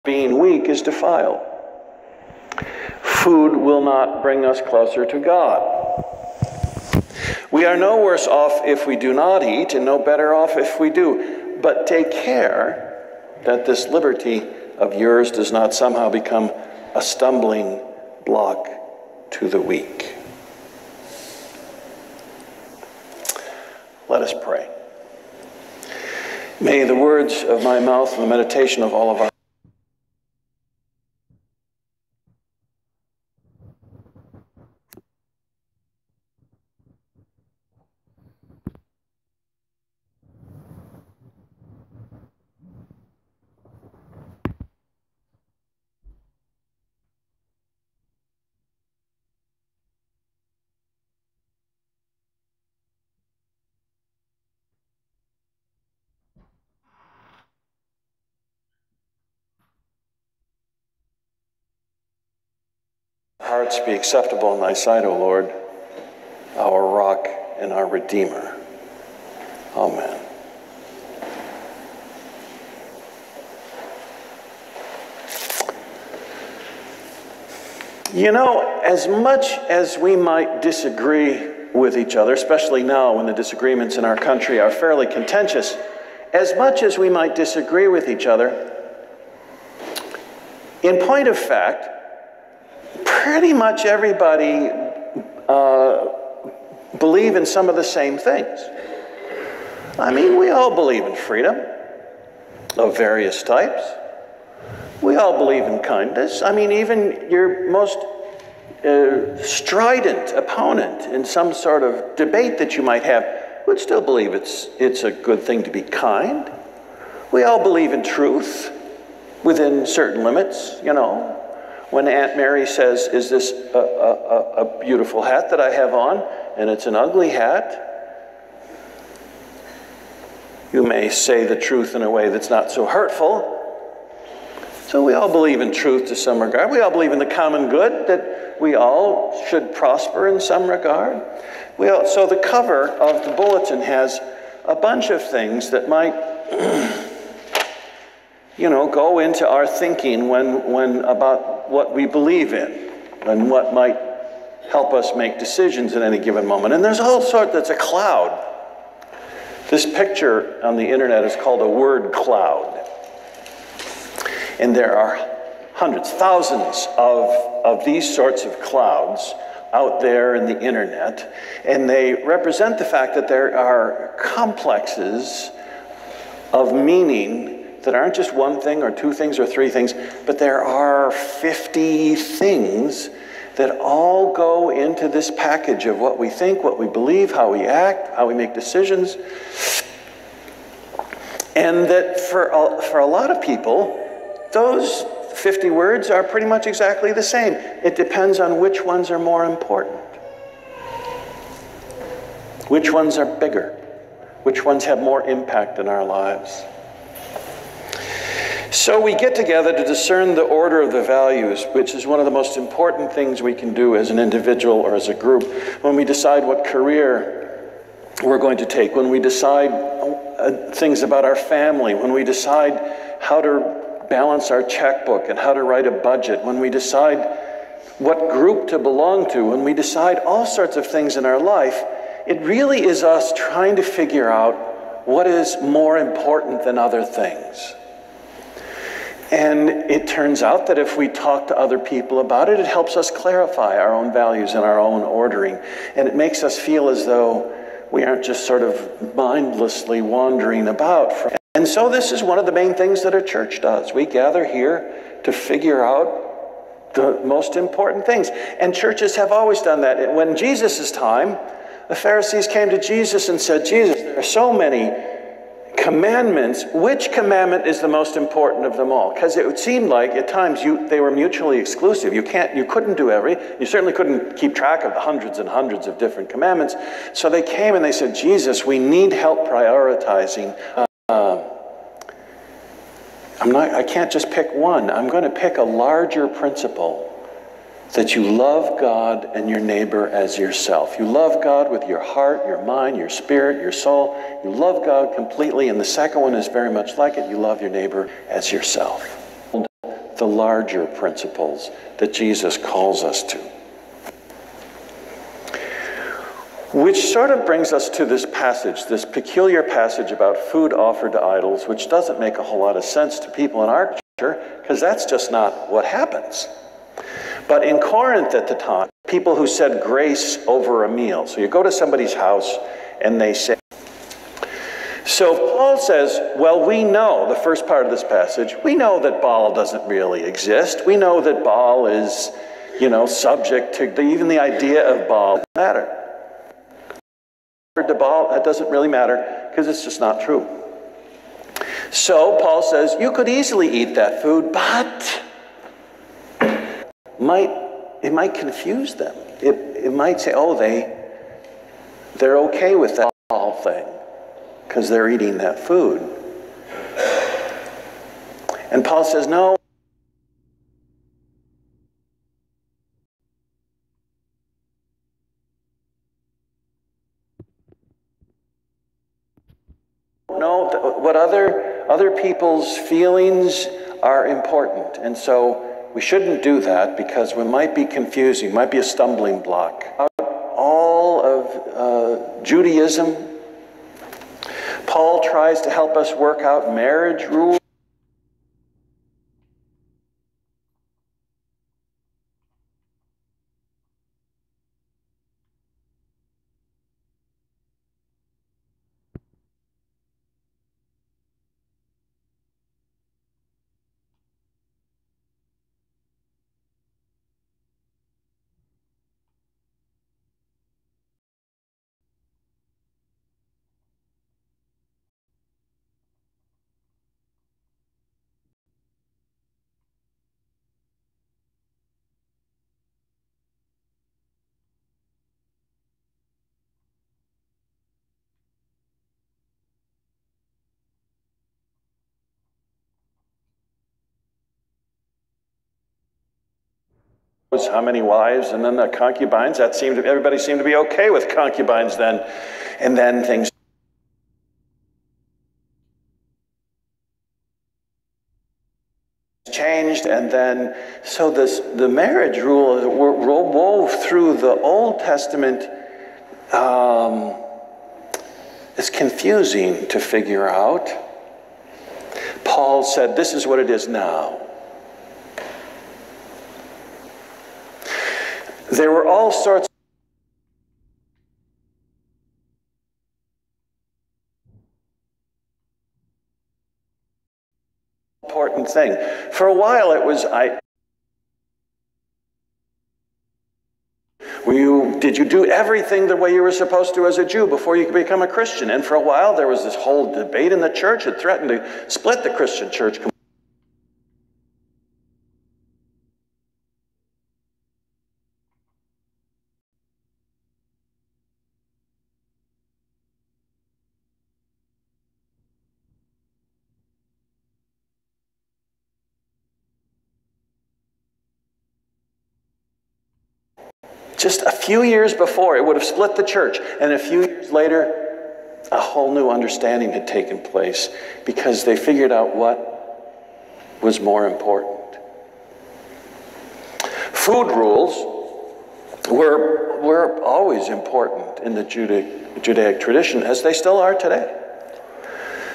being weak is defiled. Food will not bring us closer to God. We are no worse off if we do not eat, and no better off if we do. But take care that this liberty of yours does not somehow become a stumbling block to the weak. Let us pray. May the words of my mouth and the meditation of all of our hearts be acceptable in thy sight, O Lord, our rock and our Redeemer. Amen. You know, as much as we might disagree with each other, especially now when the disagreements in our country are fairly contentious, as much as we might disagree with each other, in point of fact, pretty much everybody believe in some of the same things. I mean, we all believe in freedom of various types. We all believe in kindness. I mean, even your most strident opponent in some sort of debate that you might have would still believe it's a good thing to be kind. We all believe in truth within certain limits, you know. When Aunt Mary says, is this a beautiful hat that I have on, and it's an ugly hat, you may say the truth in a way that's not so hurtful. So we all believe in truth to some regard. We all believe in the common good, that we all should prosper in some regard. So the cover of the bulletin has a bunch of things that might go into our thinking when about what we believe in and what might help us make decisions at any given moment. And there's all sorts, that's a cloud. This picture on the internet is called a word cloud. And there are hundreds, thousands of these sorts of clouds out there in the internet. And they represent the fact that there are complexes of meaning that aren't just one thing or two things or three things, but there are 50 things that all go into this package of what we think, what we believe, how we act, how we make decisions. And that for a lot of people, those 50 words are pretty much exactly the same. It depends on which ones are more important. Which ones are bigger? Which ones have more impact in our lives? So we get together to discern the order of the values, which is one of the most important things we can do as an individual or as a group when we decide what career we're going to take, when we decide things about our family, when we decide how to balance our checkbook and how to write a budget, when we decide what group to belong to, when we decide all sorts of things in our life. It really is us trying to figure out what is more important than other things. And it turns out that if we talk to other people about it, it helps us clarify our own values and our own ordering. And it makes us feel as though we aren't just sort of mindlessly wandering about. And so this is one of the main things that a church does. We gather here to figure out the most important things. And churches have always done that. When Jesus' time, the Pharisees came to Jesus and said, Jesus, there are so many commandments. Which commandment is the most important of them all? Because it would seem like at times they were mutually exclusive. You couldn't do you certainly couldn't keep track of the hundreds and hundreds of different commandments. So they came and they said, Jesus, we need help prioritizing. I can't just pick one. I'm going to pick a larger principle, that you love God and your neighbor as yourself. You love God with your heart, your mind, your spirit, your soul. You love God completely. And the second one is very much like it. You love your neighbor as yourself. the larger principles that Jesus calls us to. Which sort of brings us to this passage, this peculiar passage about food offered to idols, which doesn't make a whole lot of sense to people in our culture, because that's just not what happens. But in Corinth at the time, people who said grace over a meal. So you go to somebody's house and they say, so Paul says, well, we know, the first part of this passage, we know that Baal doesn't really exist. We know that Baal is, subject to even the idea of Baal doesn't matter. To Baal, that doesn't really matter because it's just not true. So Paul says, you could easily eat that food, but it might confuse them. It might say, oh, they're okay with that Baal thing because they're eating that food. And Paul says, no. No, what other people's feelings are important. And so we shouldn't do that because it might be confusing, might be a stumbling block. All of Judaism, Paul tries to help us work out marriage rules. How many wives, and then the concubines, everybody seemed to be okay with concubines then. And then things changed, and then, so the marriage rule wove through the Old Testament. It's confusing to figure out. Paul said, this is what it is now. There were all sorts of important thing. For a while it was, did you do everything the way you were supposed to as a Jew before you could become a Christian? And for a while there was this whole debate in the church. It threatened to split the Christian church. Just a few years before, it would have split the church. And a few years later, a whole new understanding had taken place because they figured out what was more important. Food rules were always important in the Judaic tradition, as they still are today.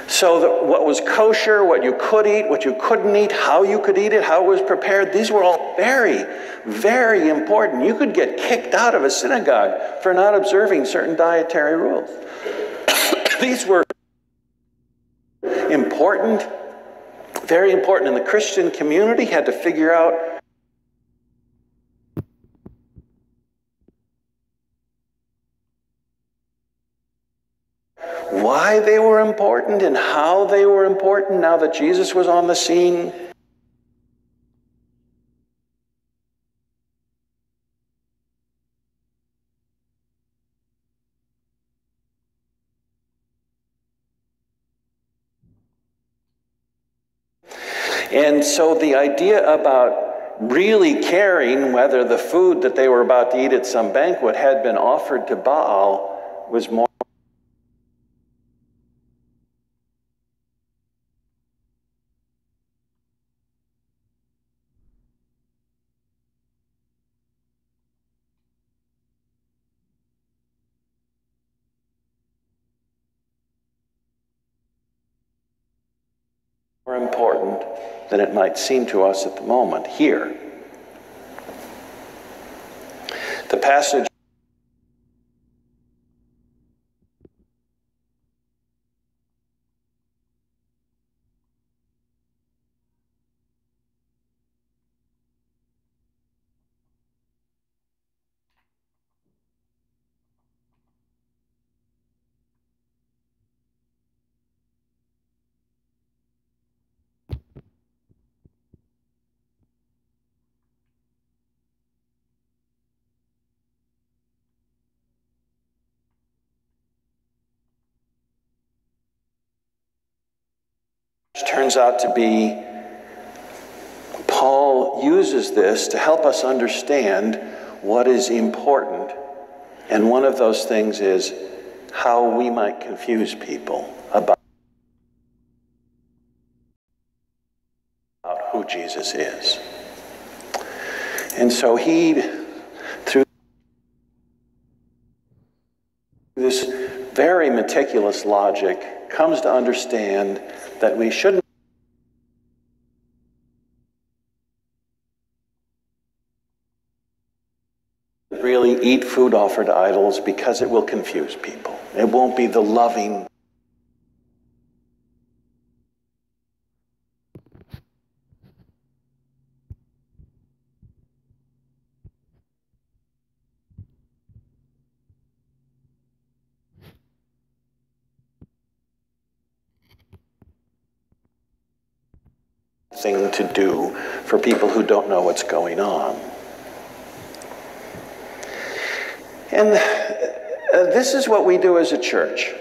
So what was kosher, what you could eat, what you couldn't eat, how you could eat it, how it was prepared, these were all very, very important. You could get kicked out of a synagogue for not observing certain dietary rules. These were important, very important, and the Christian community had to figure out why they were important and how they were important now that Jesus was on the scene. And so the idea about really caring whether the food that they were about to eat at some banquet had been offered to Baal was more. more important than it might seem to us at the moment here. The passage turns out to be, Paul uses this to help us understand what is important. And one of those things is how we might confuse people about who Jesus is. And so he, through this very meticulous logic, comes to understand that we shouldn't really eat food offered to idols because it will confuse people. It won't be the loving thing to do for people who don't know what's going on. And this is what we do as a church.